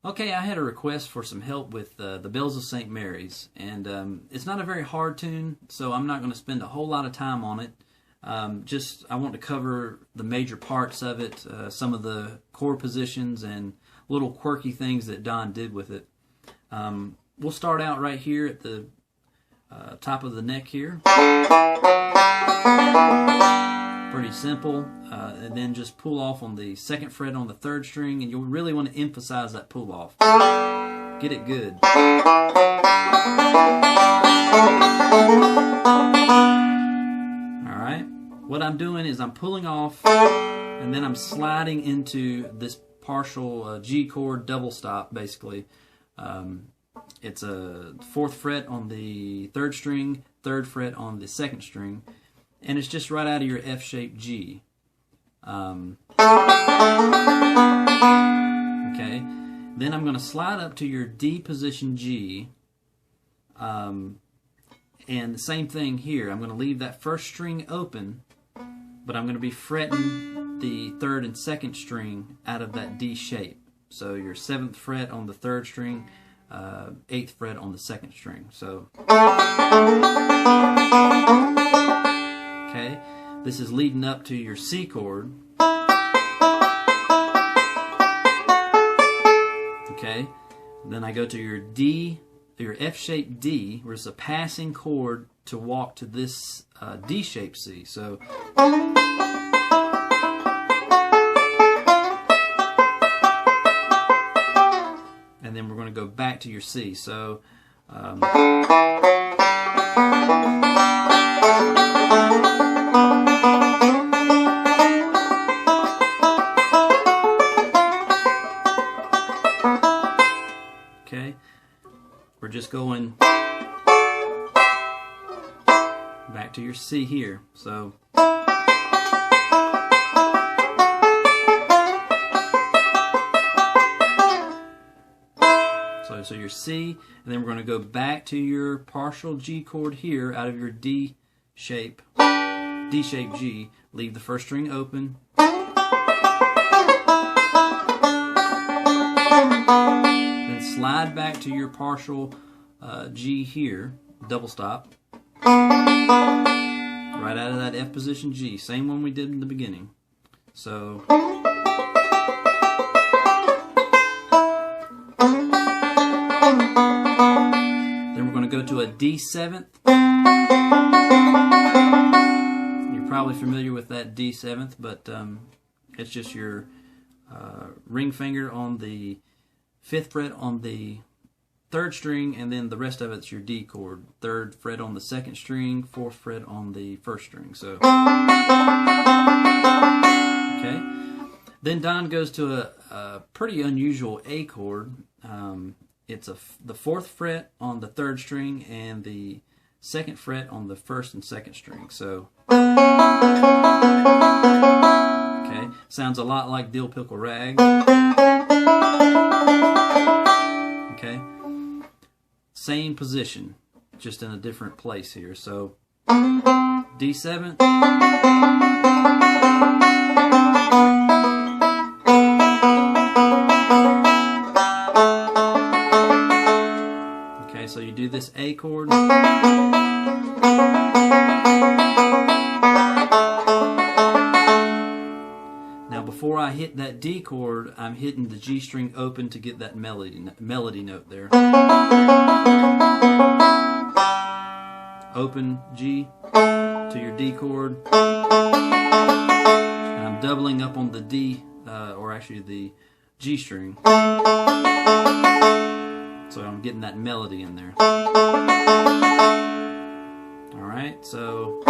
Okay, I had a request for some help with the Bells of St. Mary's, and it's not a very hard tune, so I'm not going to spend a whole lot of time on it. I want to cover the major parts of it, some of the chord positions and little quirky things that Don did with it. We'll start out right here at the top of the neck here. Pretty simple, and then just pull off on the 2nd fret on the 3rd string, and you'll really want to emphasize that pull off. Get it good. Alright, what I'm doing is I'm pulling off, and then I'm sliding into this partial G chord double stop, basically. It's a 4th fret on the 3rd string, 3rd fret on the 2nd string, and it's just right out of your F-shaped G. Okay, then I'm going to slide up to your D position G, and the same thing here. I'm going to leave that 1st string open, but I'm going to be fretting the 3rd and 2nd string out of that D shape. So your 7th fret on the 3rd string, 8th fret on the 2nd string. So, okay, this is leading up to your C chord. Okay, then I go to your D, your F-shaped D, where it's a passing chord to walk to this D-shaped C. So, and then we're going to go back to your C. So, okay, we're just going back to your C here. So, so your C, and then we're going to go back to your partial G chord here out of your D shape, D-shaped G. Leave the 1st string open. Then slide back to your partial G here, double stop. Right out of that F position G, same one we did in the beginning. So, then we're going to go to a D7th. You're probably familiar with that D7th, but it's just your ring finger on the 5th fret on the 3rd string, and then the rest of it's your D chord. 3rd fret on the 2nd string, 4th fret on the 1st string. So, okay. Then Don goes to a pretty unusual A chord. It's the 4th fret on the 3rd string and the 2nd fret on the 1st and 2nd string. So, okay, sounds a lot like Dill Pickle Rag. Okay, same position, just in a different place here. So, D7. So you do this A chord. Now before I hit that D chord, I'm hitting the G string open to get that melody note there. Open G to your D chord. And I'm doubling up on the D, or actually the G string. So I'm getting that melody in there. Alright, so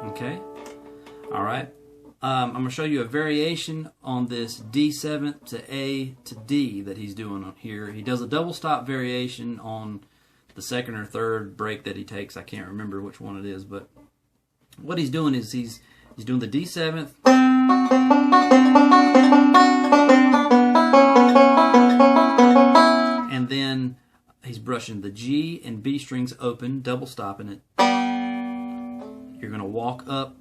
okay. Alright. I'm going to show you a variation on this D7 to A to D that he's doing here. He does a double stop variation on the 2nd or 3rd break that he takes. I can't remember which one it is, but what he's doing is he's He's doing the D7th. And then he's brushing the G and B strings open, double stopping it. You're going to walk up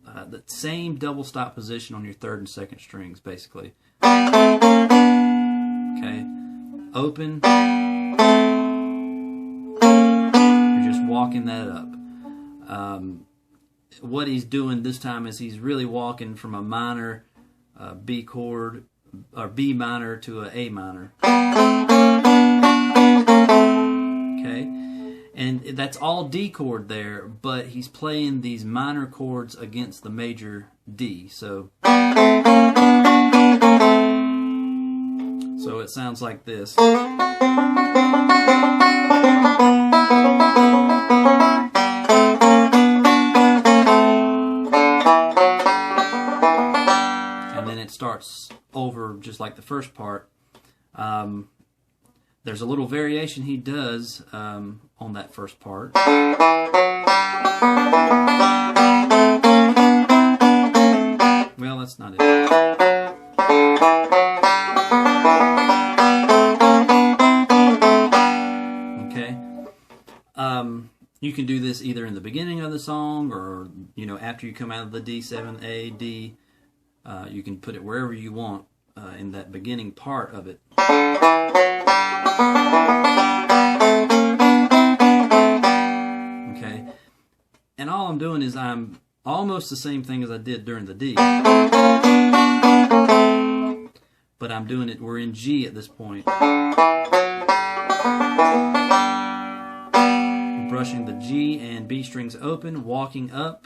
the same double stop position on your third and second strings, basically. Okay, open. You're just walking that up. What he's doing this time is he's really walking from a minor B chord, or B minor, to a A minor. Okay, and that's all D chord there, but he's playing these minor chords against the major D. So it sounds like this. Starts over just like the first part. There's a little variation he does on that first part. Well, that's not it. Okay. You can do this either in the beginning of the song, or after you come out of the D7, A, D. You can put it wherever you want in that beginning part of it. Okay, and all I'm doing is I'm almost the same thing as I did during the D, but I'm doing it, we're in G at this point. I'm brushing the G and B strings open, walking up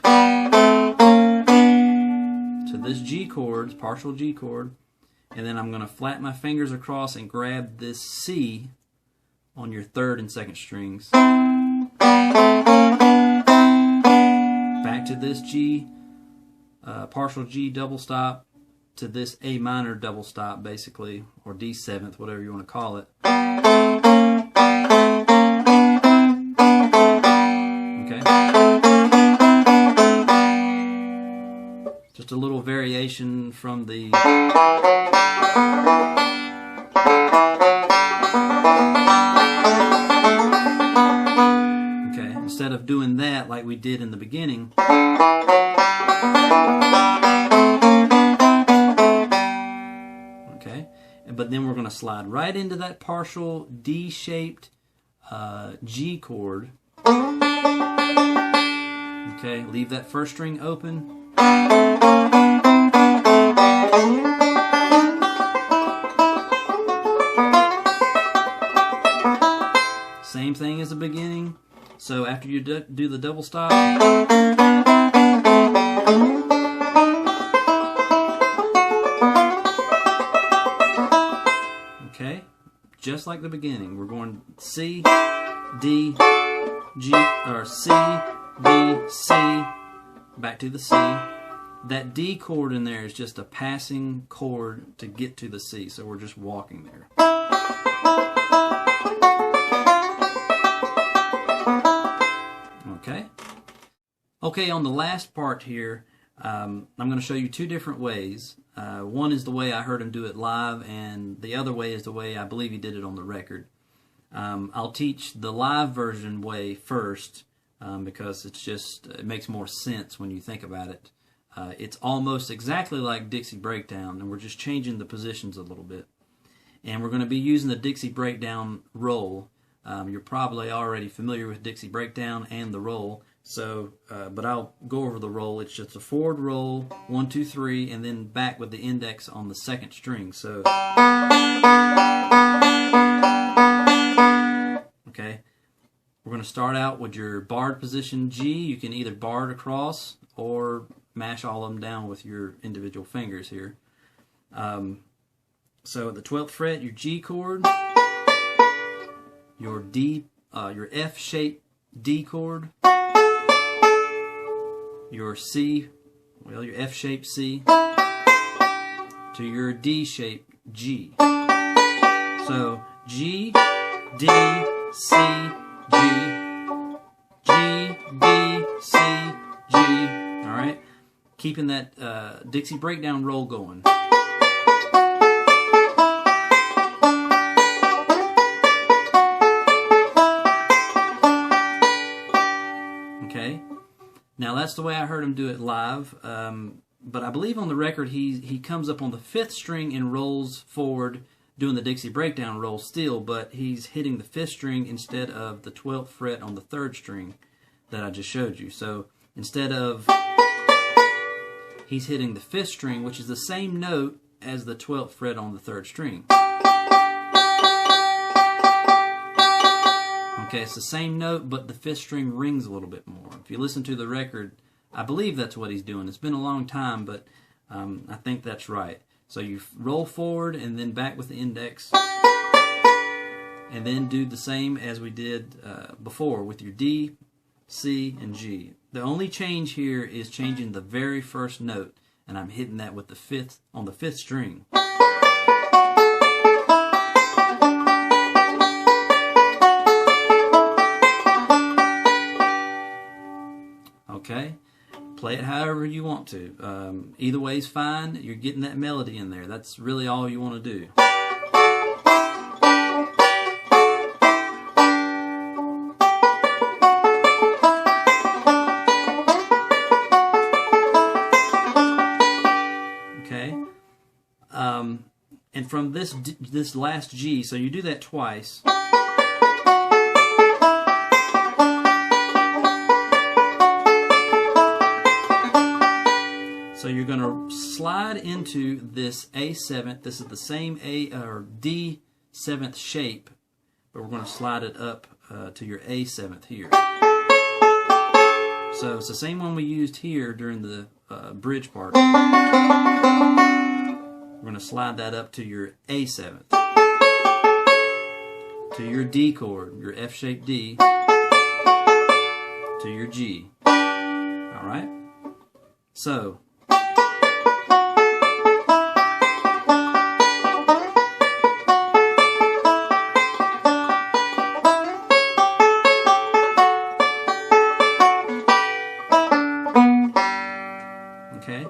to this G chord, partial G chord, and then I'm going to flat my fingers across and grab this C on your third and second strings. Back to this G, partial G double stop, to this A minor double stop, basically, or D7th, whatever you want to call it. Okay. Just a little variation from the okay, instead of doing that like we did in the beginning, okay, but then we're going to slide right into that partial D-shaped G chord. Okay, leave that first string open. Same thing as the beginning. So after you do the double stop, okay, just like the beginning, we're going C, D, G, or C, D, C, back to the C. That D chord in there is just a passing chord to get to the C, so we're just walking there. Okay. Okay, on the last part here, I'm going to show you two different ways. One is the way I heard him do it live, and the other way is the way I believe he did it on the record. I'll teach the live version way first, because it makes more sense when you think about it. It's almost exactly like Dixie Breakdown, and we're just changing the positions a little bit. And we're going to be using the Dixie Breakdown roll. You're probably already familiar with Dixie Breakdown and the roll, so but I'll go over the roll. It's just a forward roll, 1, 2, 3, and then back with the index on the second string. So okay, we're going to start out with your barred position G. You can either bar it across or mash all of them down with your individual fingers here. So at the 12th fret, your G chord, your D, your F-shaped D chord, your C, well, your F-shaped C, to your D-shaped G. So G, D, C, G, G, D, C, G. All right. keeping that Dixie breakdown roll going. Okay, now that's the way I heard him do it live, but I believe on the record he comes up on the 5th string and rolls forward, doing the Dixie breakdown roll still, but he's hitting the 5th string instead of the 12th fret on the 3rd string that I just showed you. So instead of, he's hitting the 5th string, which is the same note as the 12th fret on the 3rd string. Okay, it's the same note, but the 5th string rings a little bit more. If you listen to the record, I believe that's what he's doing. It's been a long time, but I think that's right. So you roll forward and then back with the index, and then do the same as we did before with your D, C, and G. The only change here is changing the very first note, and I'm hitting that with the 5th on the 5th string. Okay, play it however you want to. Either way is fine. You're getting that melody in there. That's really all you want to do. Okay, and from this last G, so you do that twice. So you're going to slide into this A7th. This is the same A or D 7th shape, but we're going to slide it up to your A7th here. So it's the same one we used here during the bridge part. We're going to slide that up to your A7th, to your D chord, your F-shaped D, to your G. All right? So okay,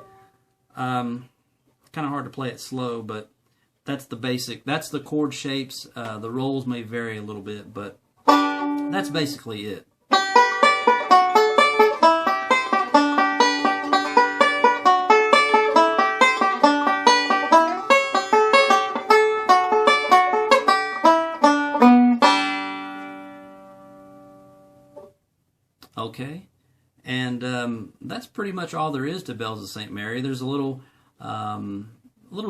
kind of hard to play it slow, but that's the basic. That's the chord shapes. The rolls may vary a little bit, but that's basically it. Okay, and that's pretty much all there is to Bells of St. Mary. There's a little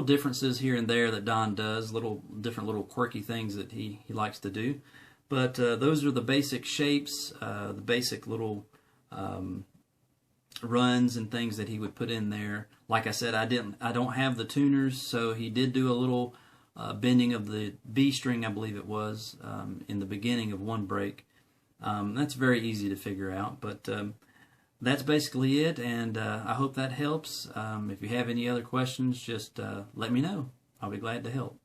differences here and there that Don does, different little quirky things that he likes to do. But those are the basic shapes, the basic little runs and things that he would put in there. Like I said, I don't have the tuners, so he did do a little bending of the B string, I believe it was, in the beginning of one break. That's very easy to figure out, but that's basically it, and I hope that helps. If you have any other questions, just let me know. I'll be glad to help.